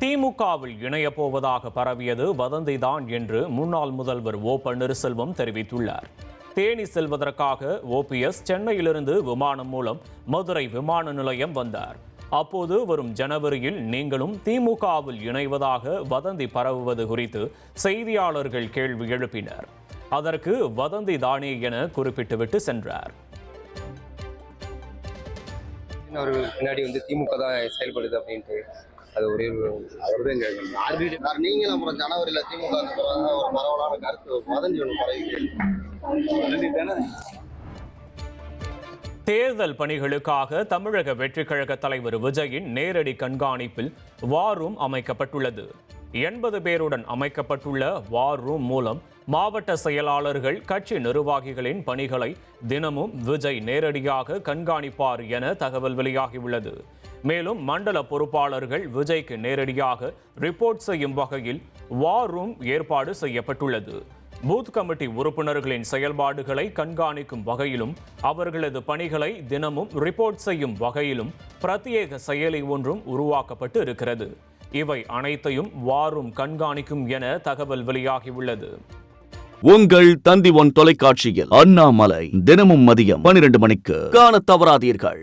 திமுகவில் இணையப் போவதாக பரவியது வதந்திதான் என்று முன்னாள் முதல்வர் ஓ பன்னீர்செல்வம் தெரிவித்துள்ளார். தேனி செல்வதற்காக ஓபிஎஸ் சென்னையிலிருந்து விமானம் மூலம் மதுரை விமான நிலையம் வந்தார். அப்போது வரும் ஜனவரியில் நீங்களும் திமுகவில் இணைவதாக வதந்தி பரவுவது குறித்து செய்தியாளர்கள் கேள்வி எழுப்பினர். அதற்கு வதந்தி தானே என குறிப்பிட்டுவிட்டு சென்றார். அவர்கள் பின்னாடி திமுக தான் செயல்படுது அப்படின்ட்டு அது ஒரே நீங்களும் அப்புறம் ஜனவரியில திமுக ஒரு பரவலான கருத்து வதந்தி ஒன்று பரவி. தேர்தல் பணிகளுக்காக தமிழக வெற்றிக் கழக தலைவர் விஜயின் நேரடி கண்காணிப்பில் வார் ரூம் அமைக்கப்பட்டுள்ளது. 80 பேருடன் அமைக்கப்பட்டுள்ள வார் ரூம் மூலம் மாவட்ட செயலாளர்கள், கட்சி நிர்வாகிகளின் பணிகளை தினமும் விஜய் நேரடியாக கண்காணிப்பார் என தகவல் வெளியாகியுள்ளது. மேலும் மண்டல பொறுப்பாளர்கள் விஜய்க்கு நேரடியாக ரிப்போர்ட் செய்யும் வகையில் வார் ரூம் ஏற்பாடு செய்யப்பட்டுள்ளது. பூத் கமிட்டி உறுப்பினர்களின் செயல்பாடுகளை கண்காணிக்கும் வகையிலும் அவர்களது பணிகளை தினமும் ரிப்போர்ட் செய்யும் வகையிலும் பிரத்யேக செயலி ஒன்றும் உருவாக்கப்பட்டு இருக்கிறது. இவை அனைத்தையும் வார் ரூம் கண்காணிக்கும் என தகவல் வெளியாகியுள்ளது. உங்கள் தந்தி ஒன் தொலைக்காட்சியில் அண்ணாமலை தினமும் மதியம் 12 மணிக்கு காண தவறாதீர்கள்.